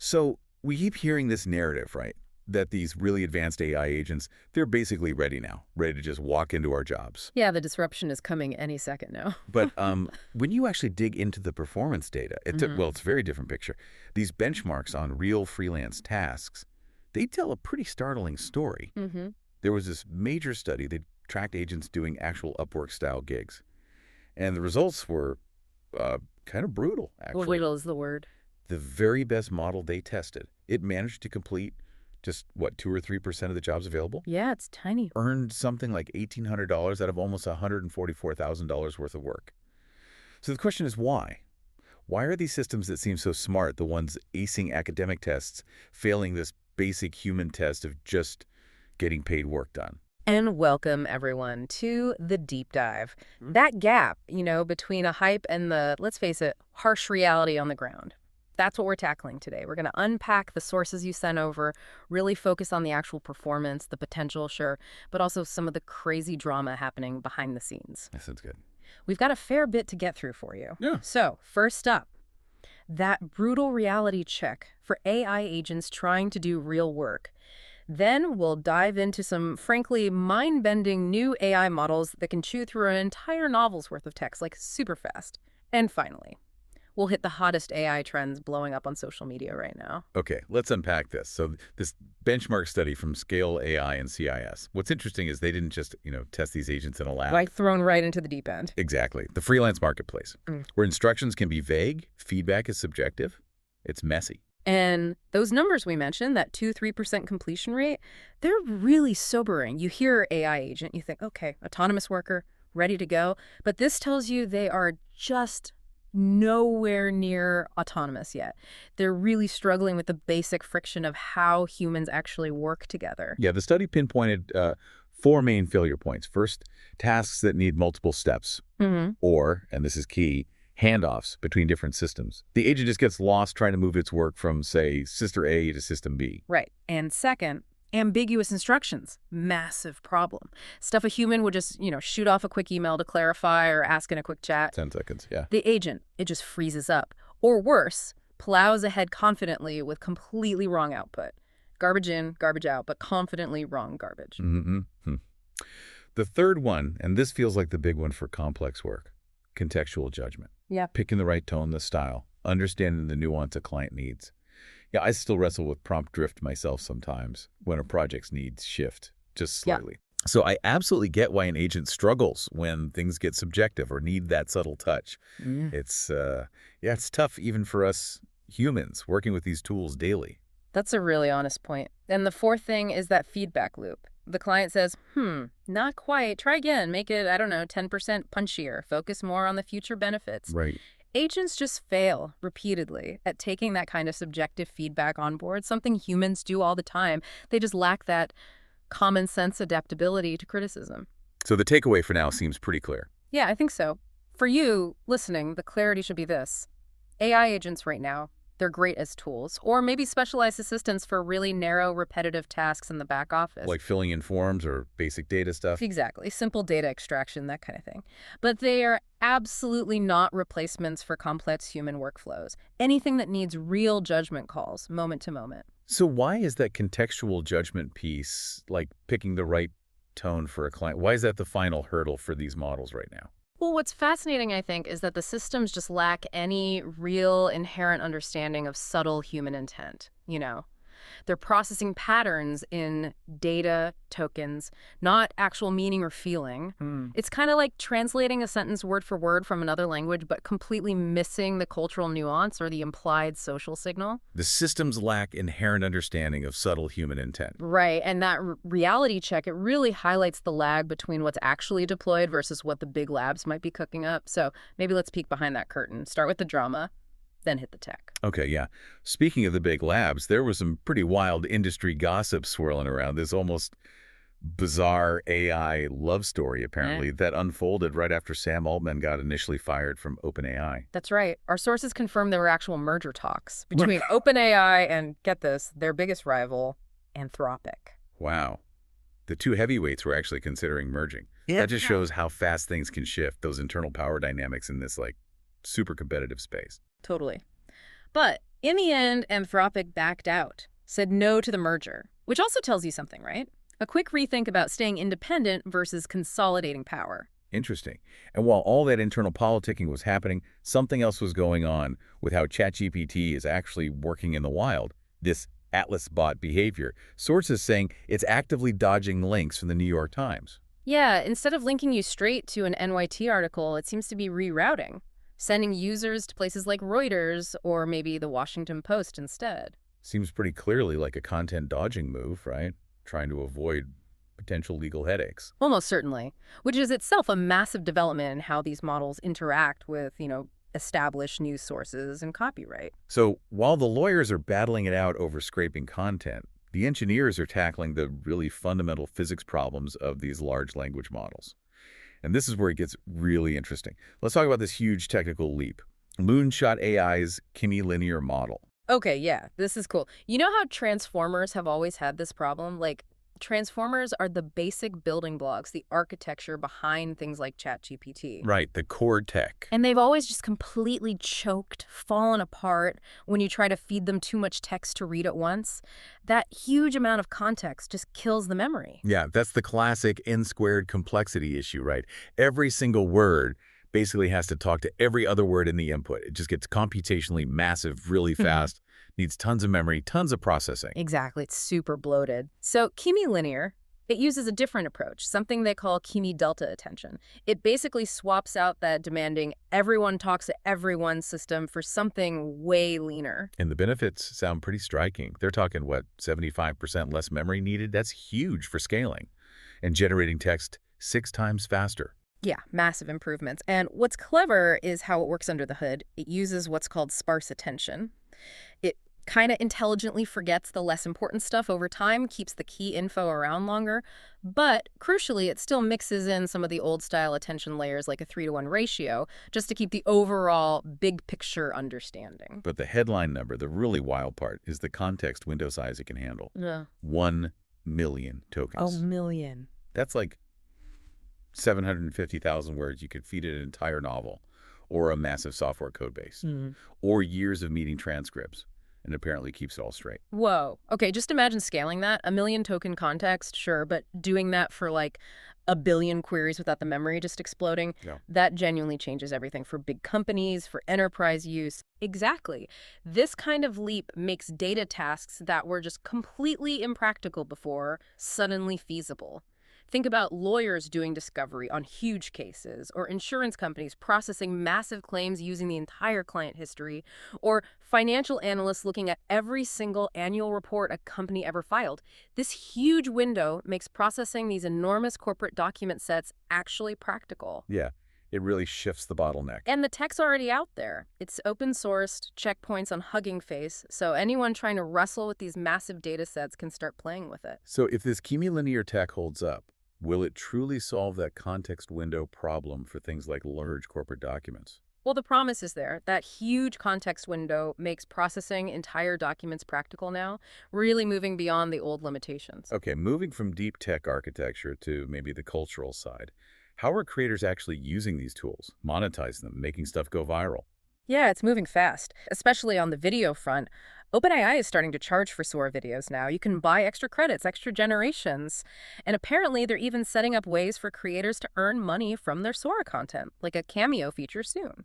So we keep hearing this narrative, right? That these really advanced AI agents, they're basically ready now, ready to just walk into our jobs. Yeah, the disruption is coming any second now. But when you actually dig into the performance data, well, it's a very different picture. These benchmarks on real freelance tasks, they tell a pretty startling story. There was this major study that tracked agents doing actual Upwork-style gigs. And the results were kind of brutal, actually. Brutal is the word. The very best model they tested, it managed to complete just, what, 2 or 3% of the jobs available? Yeah, it's tiny. Earned something like $1,800 out of almost $144,000 worth of work. So the question is why? Why are these systems that seem so smart, the ones acing academic tests, failing this basic human test of just getting paid work done? And welcome, everyone, to the deep dive. That gap, between a hype and the, let's face it, harsh reality on the ground. That's what we're tackling today. We're going to unpack the sources you sent over, really focus on the actual performance, the potential, sure, but also some of the crazy drama happening behind the scenes. That sounds good. We've got a fair bit to get through for you. Yeah. So, first up, that brutal reality check for AI agents trying to do real work. Then we'll dive into some, frankly, mind-bending new AI models that can chew through an entire novel's worth of text, like super fast. And finally, we'll hit the hottest AI trends blowing up on social media right now. Okay, let's unpack this. So this benchmark study from Scale AI and CAIS. What's interesting is they didn't just, test these agents in a lab. Like thrown right into the deep end. Exactly. The freelance marketplace, where instructions can be vague, feedback is subjective, it's messy. And those numbers we mentioned, that 2-3% completion rate, they're really sobering. You hear AI agent, you think, okay, autonomous worker, ready to go. But this tells you they are just nowhere near autonomous yet. They're really struggling with the basic friction of how humans actually work together. Yeah, the study pinpointed 4 main failure points. First, tasks that need multiple steps, or, and this is key, handoffs between different systems. The agent just gets lost trying to move its work from, say, system A to system B. Right. And second, ambiguous instructions. Massive problem. Stuff a human would just, shoot off a quick email to clarify or ask in a quick chat. 10 seconds, yeah. The agent, it just freezes up. Or worse, plows ahead confidently with completely wrong output. Garbage in, garbage out, but confidently wrong garbage. The third one, and this feels like the big one for complex work, contextual judgment. Yeah. Picking the right tone, the style, understanding the nuance a client needs. Yeah, I still wrestle with prompt drift myself sometimes when a project's needs shift just slightly. Yeah. So I absolutely get why an agent struggles when things get subjective or need that subtle touch. It's tough even for us humans working with these tools daily. That's a really honest point. And the fourth thing is that feedback loop. The client says, not quite. Try again. Make it, 10% punchier. Focus more on the future benefits. Right. Agents just fail repeatedly at taking that kind of subjective feedback on board, something humans do all the time. They just lack that common sense adaptability to criticism. So the takeaway for now seems pretty clear. Yeah, I think so. For you listening, the clarity should be this. AI agents right now, they're great as tools, or maybe specialized assistants for really narrow, repetitive tasks in the back office. Like filling in forms or basic data stuff? Exactly. Simple data extraction, that kind of thing. But they are absolutely not replacements for complex human workflows. Anything that needs real judgment calls, moment to moment. So why is that contextual judgment piece, like picking the right tone for a client, why is that the final hurdle for these models right now? Well, what's fascinating, I think, is that the systems just lack any real inherent understanding of subtle human intent, They're processing patterns in data, tokens, not actual meaning or feeling. It's kind of like translating a sentence word for word from another language, but completely missing the cultural nuance or the implied social signal. The systems lack inherent understanding of subtle human intent. Right, and that reality check, it really highlights the lag between what's actually deployed versus what the big labs might be cooking up. So maybe let's peek behind that curtain. Start with the drama, then hit the tech. Okay, yeah. Speaking of the big labs, there was some pretty wild industry gossip swirling around. This almost bizarre AI love story, apparently, that unfolded right after Sam Altman got initially fired from OpenAI. That's right. Our sources confirmed there were actual merger talks between OpenAI and, get this, their biggest rival, Anthropic. Wow. The two heavyweights were actually considering merging. Yeah. That just shows how fast things can shift, those internal power dynamics in this, super competitive space. Totally. But In the end, Anthropic backed out, said no to the merger, which also tells you something, right? A quick rethink about staying independent versus consolidating power. Interesting. And while all that internal politicking was happening, something else was going on with how ChatGPT is actually working in the wild. This Atlas bot behavior. Sources saying it's actively dodging links from the New York Times. Yeah, instead of linking you straight to an NYT article, it seems to be rerouting, sending users to places like Reuters or maybe the Washington Post instead. Seems pretty clearly like a content dodging move, right? Trying to avoid potential legal headaches. Almost certainly, which is itself a massive development in how these models interact with, established news sources and copyright. So while the lawyers are battling it out over scraping content, the engineers are tackling the really fundamental physics problems of these large language models. And this is where it gets really interesting. Let's talk about this huge technical leap. Moonshot AI's Kimi Linear model. Okay, yeah, this is cool. You know how transformers have always had this problem? Like, transformers are the basic building blocks, the architecture behind things like ChatGPT. Right, the core tech. And they've always just completely choked, fallen apart when you try to feed them too much text to read at once. That huge amount of context just kills the memory. Yeah, that's the classic n-squared complexity issue, right? Every single word basically has to talk to every other word in the input. It just gets computationally massive really fast, needs tons of memory, tons of processing. Exactly. It's super bloated. So Kimi Linear, it uses a different approach, something they call Kimi delta attention. It basically swaps out that demanding everyone talks to everyone system for something way leaner. And the benefits sound pretty striking. They're talking, 75% less memory needed? That's huge for scaling. And generating text 6 times faster. Yeah, massive improvements. And what's clever is how it works under the hood. It uses what's called sparse attention. It kind of intelligently forgets the less important stuff over time, keeps the key info around longer, but crucially, it still mixes in some of the old-style attention layers like a 3-to-1 ratio, just to keep the overall big-picture understanding. But the headline number, the really wild part, is the context window size it can handle. Yeah. 1 million tokens. Million. That's like 750,000 words. You could feed it an entire novel, or a massive software code base, or years of meeting transcripts, and apparently keeps it all straight. Whoa. Okay, just imagine scaling that. 1 million token context, sure, but doing that for like 1 billion queries without the memory just exploding, that genuinely changes everything for big companies, for enterprise use. Exactly. This kind of leap makes data tasks that were just completely impractical before suddenly feasible. Think about lawyers doing discovery on huge cases, or insurance companies processing massive claims using the entire client history, or financial analysts looking at every single annual report a company ever filed. This huge window makes processing these enormous corporate document sets actually practical. Yeah, it really shifts the bottleneck. And the tech's already out there. It's open-sourced, checkpoints on Hugging Face, so anyone trying to wrestle with these massive data sets can start playing with it. So if this Kimi Linear tech holds up, will it truly solve that context window problem for things like large corporate documents? Well, the promise is there. That huge context window makes processing entire documents practical now, really moving beyond the old limitations. Okay, moving from deep tech architecture to maybe the cultural side, how are creators actually using these tools, monetizing them, making stuff go viral? Yeah, it's moving fast, especially on the video front. OpenAI is starting to charge for Sora videos now. You can buy extra credits, extra generations. And apparently, they're even setting up ways for creators to earn money from their Sora content, like a cameo feature soon.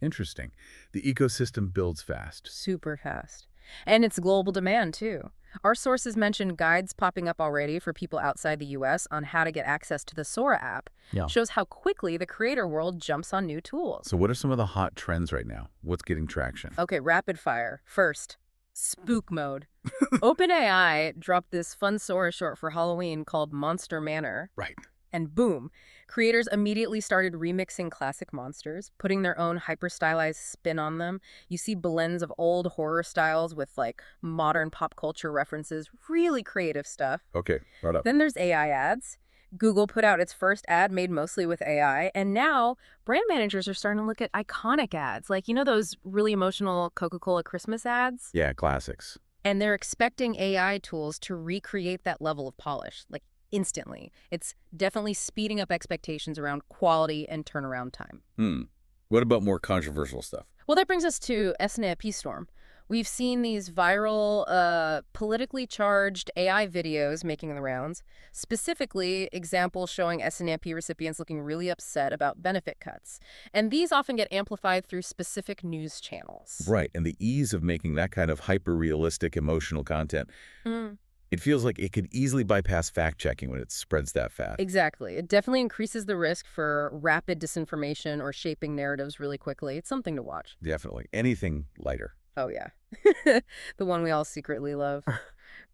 Interesting. The ecosystem builds fast. Super fast. And it's global demand, too. Our sources mention guides popping up already for people outside the US on how to get access to the Sora app. Shows how quickly the creator world jumps on new tools. So what are some of the hot trends right now? What's getting traction? Okay, rapid fire. First, spook mode. OpenAI dropped this fun Sora short for Halloween called Monster Manor. Right. And boom, creators immediately started remixing classic monsters, putting their own hyper-stylized spin on them. You see blends of old horror styles with like modern pop culture references, really creative stuff. Okay, right up. Then there's AI ads. Google put out its first ad made mostly with AI, and now brand managers are starting to look at iconic ads, like, those really emotional Coca-Cola Christmas ads? Yeah, classics. And they're expecting AI tools to recreate that level of polish, like instantly. It's definitely speeding up expectations around quality and turnaround time. What about more controversial stuff? Well, that brings us to SNAPStorm, We've seen these viral, politically charged AI videos making the rounds, specifically examples showing SNAP recipients looking really upset about benefit cuts. And these often get amplified through specific news channels. Right, and the ease of making that kind of hyper-realistic emotional content, it feels like it could easily bypass fact-checking when it spreads that fast. Exactly. It definitely increases the risk for rapid disinformation or shaping narratives really quickly. It's something to watch. Definitely. Anything lighter. Oh, yeah. The one we all secretly love.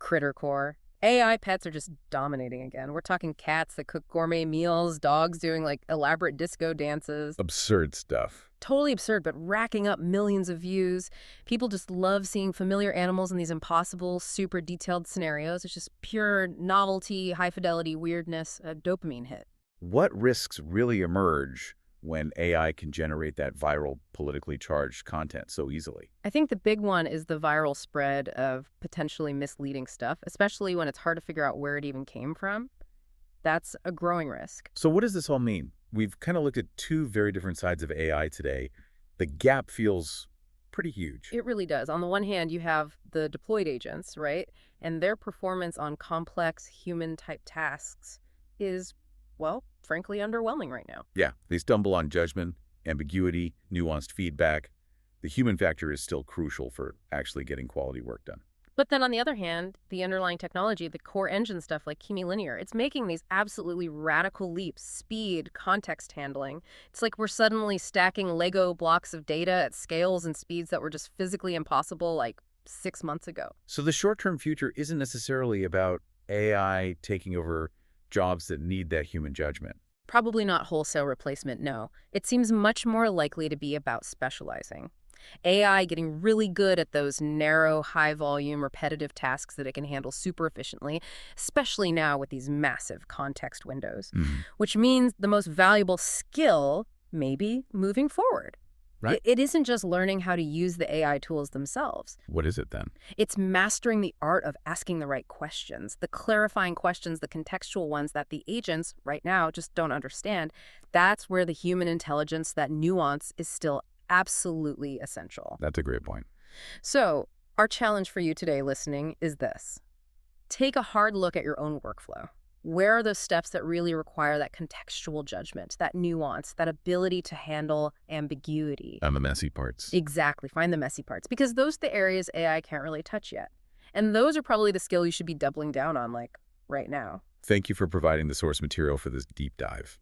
Critter Core. AI pets are just dominating again. We're talking cats that cook gourmet meals, dogs doing like elaborate disco dances. Absurd stuff. Totally absurd, but racking up millions of views. People just love seeing familiar animals in these impossible, super detailed scenarios. It's just pure novelty, high fidelity, weirdness, a dopamine hit. What risks really emerge when AI can generate that viral, politically charged content so easily? I think the big one is the viral spread of potentially misleading stuff, especially when it's hard to figure out where it even came from. That's a growing risk. So what does this all mean? We've kind of looked at two very different sides of AI today. The gap feels pretty huge. It really does. On the one hand, you have the deployed agents, right? And their performance on complex human-type tasks is, well, frankly underwhelming right now. Yeah, they stumble on judgment, ambiguity, nuanced feedback. The human factor is still crucial for actually getting quality work done. But then on the other hand, the underlying technology, the core engine stuff like Kimi Linear, it's making these absolutely radical leaps. Speed, context handling. It's like we're suddenly stacking Lego blocks of data at scales and speeds that were just physically impossible like 6 months ago. So the short-term future isn't necessarily about AI taking over jobs that need that human judgment. Probably not wholesale replacement, no. It seems much more likely to be about specializing. AI getting really good at those narrow, high-volume, repetitive tasks that it can handle super efficiently, especially now with these massive context windows, which means the most valuable skill, maybe, moving forward. Right. It isn't just learning how to use the AI tools themselves. What is it then? It's mastering the art of asking the right questions, the clarifying questions, the contextual ones that the agents right now just don't understand. That's where the human intelligence, that nuance, is still absolutely essential. That's a great point. So, our challenge for you today listening is this. Take a hard look at your own workflow. Where are those steps that really require that contextual judgment, that nuance, that ability to handle ambiguity? And the messy parts. Exactly. Find the messy parts, because those are the areas AI can't really touch yet. And those are probably the skill you should be doubling down on, like, right now. Thank you for providing the source material for this deep dive.